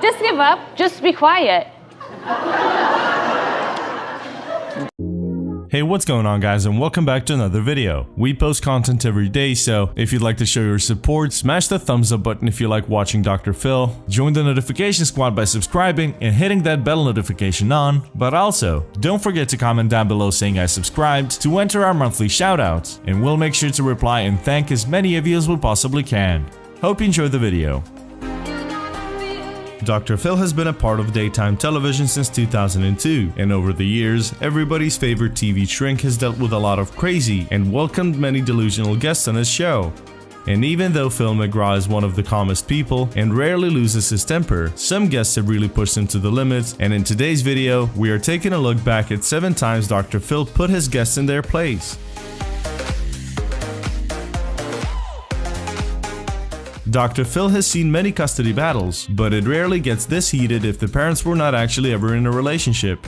Just give up. Just be quiet. Hey, what's going on guys, and welcome back to another video. We post content every day, so if you'd like to show your support, smash the thumbs up button if you like watching Dr. Phil, join the notification squad by subscribing and hitting that bell notification on, but also, don't forget to comment down below saying I subscribed to enter our monthly shoutouts, and we'll make sure to reply and thank as many of you as we possibly can. Hope you enjoyed the video. Dr. Phil has been a part of daytime television since 2002, and over the years, everybody's favorite TV shrink has dealt with a lot of crazy and welcomed many delusional guests on his show. And even though Phil McGraw is one of the calmest people and rarely loses his temper, some guests have really pushed him to the limits, and in today's video, we are taking a look back at 7 times Dr. Phil put his guests in their place. Dr. Phil has seen many custody battles, but it rarely gets this heated if the parents were not actually ever in a relationship.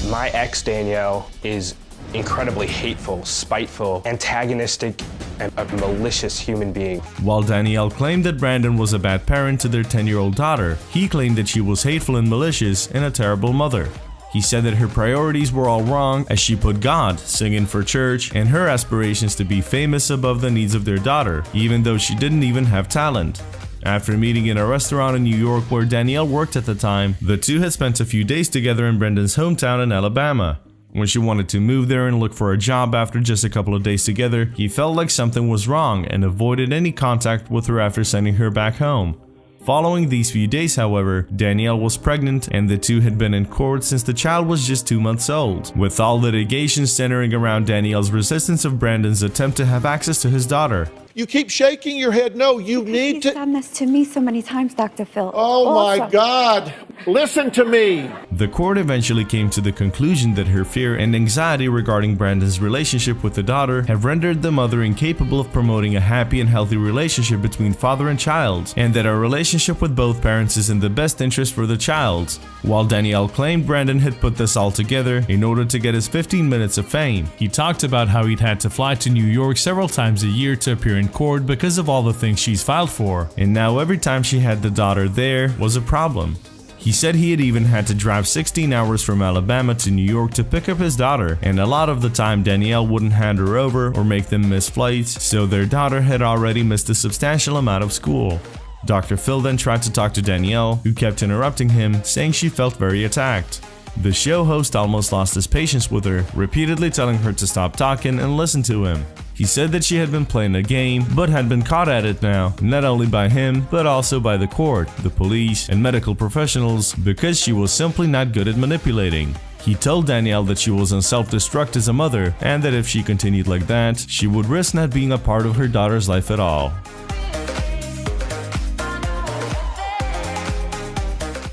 My ex, Danielle, is incredibly hateful, spiteful, antagonistic, and a malicious human being. While Danielle claimed that Brandon was a bad parent to their 10-year-old daughter, he claimed that she was hateful and malicious and a terrible mother. He said that her priorities were all wrong as she put God, singing for church, and her aspirations to be famous above the needs of their daughter, even though she didn't even have talent. After meeting in a restaurant in New York where Danielle worked at the time, the two had spent a few days together in Brendan's hometown in Alabama. When she wanted to move there and look for a job after just a couple of days together, he felt like something was wrong and avoided any contact with her after sending her back home. Following these few days, however, Danielle was pregnant and the two had been in court since the child was just 2 months old, with all litigation centering around Danielle's resistance of Brandon's attempt to have access to his daughter. You keep shaking your head. No, you need to. You've done this to me so many times, Dr. Phil. Oh my God. Listen to me. The court eventually came to the conclusion that her fear and anxiety regarding Brandon's relationship with the daughter have rendered the mother incapable of promoting a happy and healthy relationship between father and child, and that a relationship with both parents is in the best interest for the child. While Danielle claimed Brandon had put this all together in order to get his 15 minutes of fame, he talked about how he'd had to fly to New York several times a year to appear in court because of all the things she's filed for, and now every time she had the daughter there was a problem. He said he had even had to drive 16 hours from Alabama to New York to pick up his daughter, and a lot of the time Danielle wouldn't hand her over or make them miss flights, so their daughter had already missed a substantial amount of school. Dr. Phil then tried to talk to Danielle, who kept interrupting him, saying she felt very attacked. The show host almost lost his patience with her, repeatedly telling her to stop talking and listen to him. He said that she had been playing a game, but had been caught at it now, not only by him, but also by the court, the police, and medical professionals, because she was simply not good at manipulating. He told Danielle that she was on self-destruct as a mother, and that if she continued like that, she would risk not being a part of her daughter's life at all.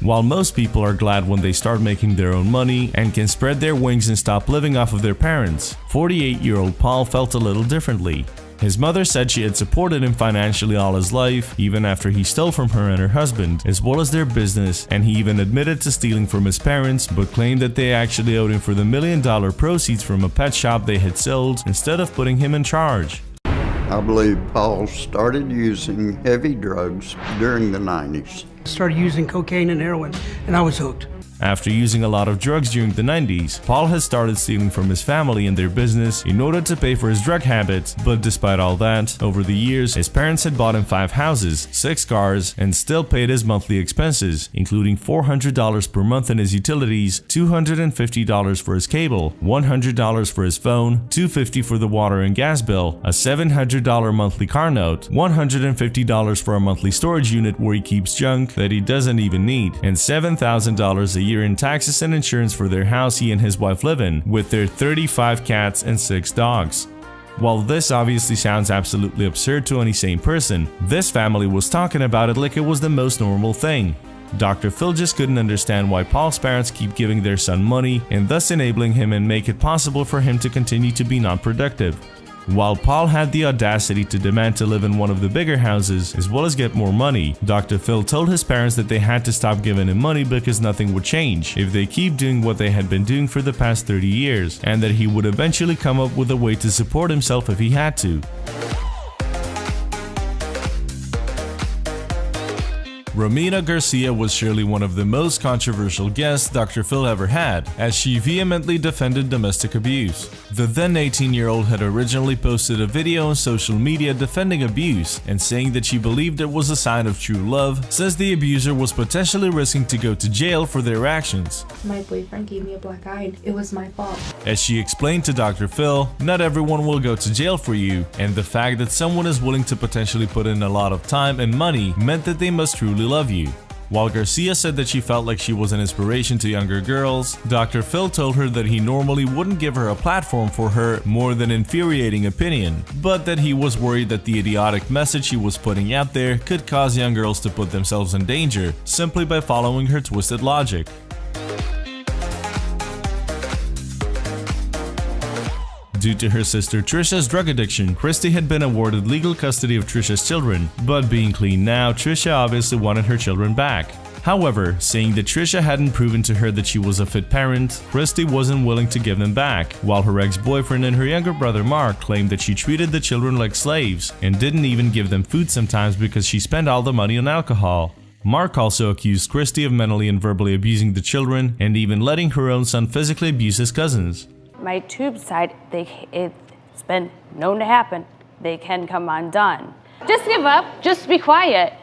While most people are glad when they start making their own money and can spread their wings and stop living off of their parents, 48-year-old Paul felt a little differently. His mother said she had supported him financially all his life, even after he stole from her and her husband, as well as their business, and he even admitted to stealing from his parents, but claimed that they actually owed him for the $1 million proceeds from a pet shop they had sold instead of putting him in charge. I believe Paul started using heavy drugs during the 90s. Started using cocaine and heroin, and I was hooked. After using a lot of drugs during the 90s, Paul had started stealing from his family and their business in order to pay for his drug habits, but despite all that, over the years, his parents had bought him 5 houses, 6 cars, and still paid his monthly expenses, including $400 per month in his utilities, $250 for his cable, $100 for his phone, $250 for the water and gas bill, a $700 monthly car note, $150 for a monthly storage unit where he keeps junk that he doesn't even need, and $7,000 a year in taxes and insurance for their house he and his wife live in, with their 35 cats and 6 dogs. While this obviously sounds absolutely absurd to any sane person, this family was talking about it like it was the most normal thing. Dr. Phil just couldn't understand why Paul's parents keep giving their son money and thus enabling him and make it possible for him to continue to be non-productive. While Paul had the audacity to demand to live in one of the bigger houses as well as get more money, Dr. Phil told his parents that they had to stop giving him money because nothing would change if they keep doing what they had been doing for the past 30 years, and that he would eventually come up with a way to support himself if he had to. Romina Garcia was surely one of the most controversial guests Dr. Phil ever had, as she vehemently defended domestic abuse. The then 18-year-old had originally posted a video on social media defending abuse and saying that she believed it was a sign of true love, since the abuser was potentially risking to go to jail for their actions. My boyfriend gave me a black eye. It was my fault. As she explained to Dr. Phil, not everyone will go to jail for you, and the fact that someone is willing to potentially put in a lot of time and money meant that they must truly love you. While Garcia said that she felt like she was an inspiration to younger girls, Dr. Phil told her that he normally wouldn't give her a platform for her more than infuriating opinion, but that he was worried that the idiotic message she was putting out there could cause young girls to put themselves in danger simply by following her twisted logic. Due to her sister Trisha's drug addiction, Christy had been awarded legal custody of Trisha's children, but being clean now, Trisha obviously wanted her children back. However, saying that Trisha hadn't proven to her that she was a fit parent, Christy wasn't willing to give them back, while her ex-boyfriend and her younger brother Mark claimed that she treated the children like slaves and didn't even give them food sometimes because she spent all the money on alcohol. Mark also accused Christy of mentally and verbally abusing the children and even letting her own son physically abuse his cousins. My tube side, it's been known to happen. They can come undone. Just give up. Just be quiet.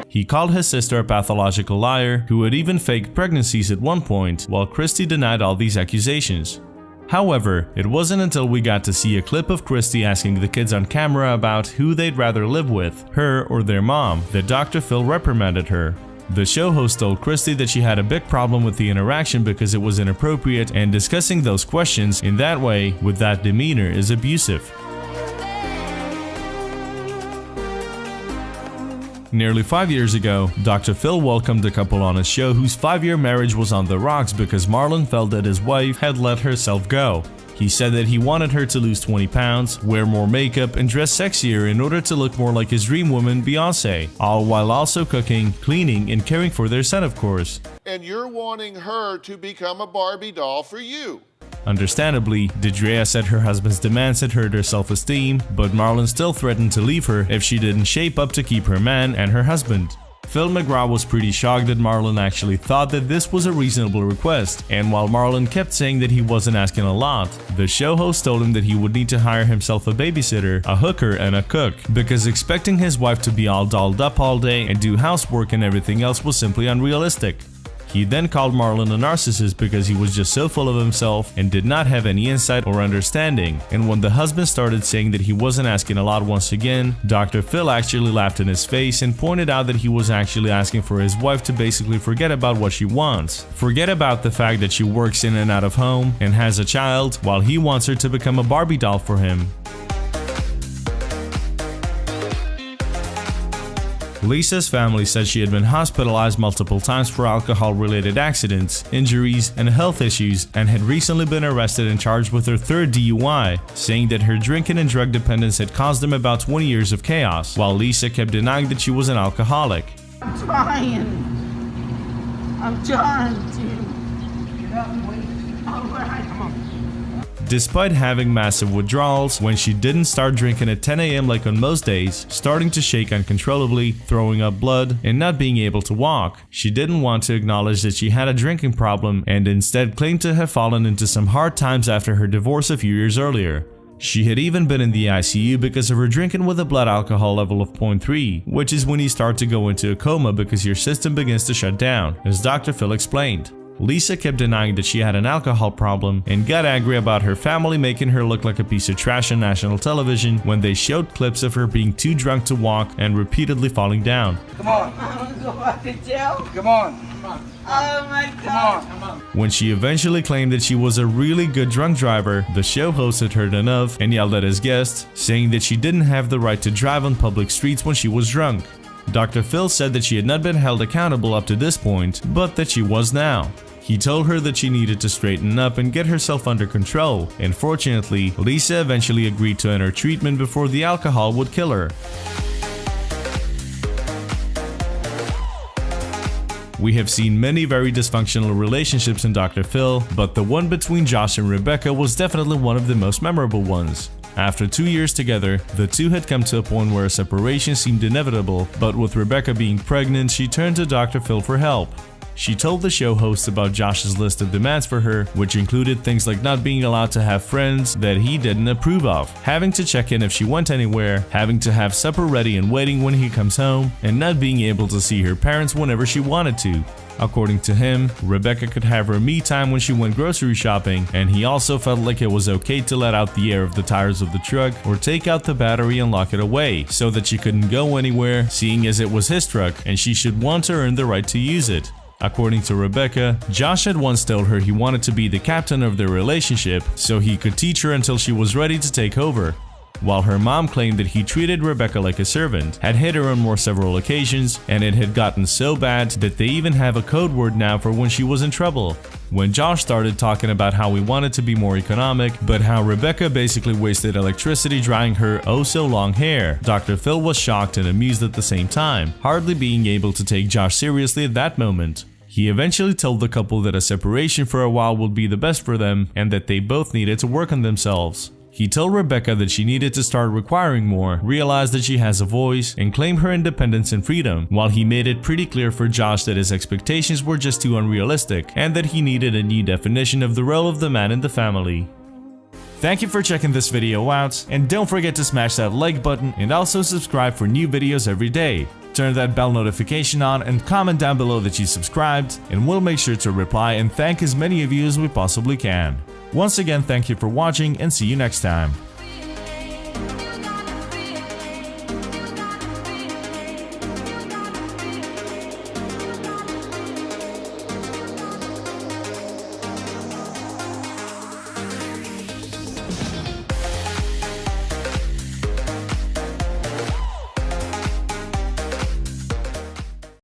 He called his sister a pathological liar who had even faked pregnancies at one point, while Christy denied all these accusations. However, it wasn't until we got to see a clip of Christy asking the kids on camera about who they'd rather live with, her or their mom, that Dr. Phil reprimanded her. The show host told Christy that she had a big problem with the interaction because it was inappropriate, and discussing those questions in that way, with that demeanor, is abusive. Nearly 5 years ago, Dr. Phil welcomed a couple on his show whose 5-year marriage was on the rocks because Marlon felt that his wife had let herself go. He said that he wanted her to lose 20 pounds, wear more makeup, and dress sexier in order to look more like his dream woman, Beyonce, all while also cooking, cleaning, and caring for their son, of course. And you're wanting her to become a Barbie doll for you. Understandably, Dedrea said her husband's demands had hurt her self-esteem, but Marlon still threatened to leave her if she didn't shape up to keep her man and her husband. Phil McGraw was pretty shocked that Marlon actually thought that this was a reasonable request, and while Marlon kept saying that he wasn't asking a lot, the show host told him that he would need to hire himself a babysitter, a hooker, and a cook, because expecting his wife to be all dolled up all day and do housework and everything else was simply unrealistic. He then called Marlon a narcissist because he was just so full of himself and did not have any insight or understanding, and when the husband started saying that he wasn't asking a lot once again, Dr. Phil actually laughed in his face and pointed out that he was actually asking for his wife to basically forget about what she wants. Forget about the fact that she works in and out of home and has a child, while he wants her to become a Barbie doll for him. Lisa's family said she had been hospitalized multiple times for alcohol-related accidents, injuries, and health issues, and had recently been arrested and charged with her 3rd DUI, saying that her drinking and drug dependence had caused them about 20 years of chaos, while Lisa kept denying that she was an alcoholic. I'm trying to. All right, come on. Despite having massive withdrawals, when she didn't start drinking at 10 a.m. like on most days, starting to shake uncontrollably, throwing up blood, and not being able to walk, she didn't want to acknowledge that she had a drinking problem and instead claimed to have fallen into some hard times after her divorce a few years earlier. She had even been in the ICU because of her drinking with a blood alcohol level of 0.3, which is when you start to go into a coma because your system begins to shut down, as Dr. Phil explained. Lisa kept denying that she had an alcohol problem and got angry about her family making her look like a piece of trash on national television when they showed clips of her being too drunk to walk and repeatedly falling down. Come on. I want to go back to jail. Come on. Oh my God. Come on. When she eventually claimed that she was a really good drunk driver, the show host had heard enough and yelled at his guest, saying that she didn't have the right to drive on public streets when she was drunk. Dr. Phil said that she had not been held accountable up to this point, but that she was now. He told her that she needed to straighten up and get herself under control, and fortunately, Lisa eventually agreed to enter treatment before the alcohol would kill her. We have seen many very dysfunctional relationships in Dr. Phil, but the one between Josh and Rebecca was definitely one of the most memorable ones. After 2 years together, the two had come to a point where a separation seemed inevitable, but with Rebecca being pregnant, she turned to Dr. Phil for help. She told the show host about Josh's list of demands for her, which included things like not being allowed to have friends that he didn't approve of, having to check in if she went anywhere, having to have supper ready and waiting when he comes home, and not being able to see her parents whenever she wanted to. According to him, Rebecca could have her me time when she went grocery shopping, and he also felt like it was okay to let out the air of the tires of the truck or take out the battery and lock it away, so that she couldn't go anywhere, seeing as it was his truck and she should want to earn the right to use it. According to Rebecca, Josh had once told her he wanted to be the captain of their relationship so he could teach her until she was ready to take over. While her mom claimed that he treated Rebecca like a servant, had hit her on several occasions, and it had gotten so bad that they even have a code word now for when she was in trouble. When Josh started talking about how he wanted to be more economic, but how Rebecca basically wasted electricity drying her oh-so-long hair, Dr. Phil was shocked and amused at the same time, hardly being able to take Josh seriously at that moment. He eventually told the couple that a separation for a while would be the best for them and that they both needed to work on themselves. He told Rebecca that she needed to start requiring more, realize that she has a voice, and claim her independence and freedom, while he made it pretty clear for Josh that his expectations were just too unrealistic and that he needed a new definition of the role of the man in the family. Thank you for checking this video out, and don't forget to smash that like button and also subscribe for new videos every day. Turn that bell notification on and comment down below that you subscribed, and we'll make sure to reply and thank as many of you as we possibly can. Once again, thank you for watching and see you next time.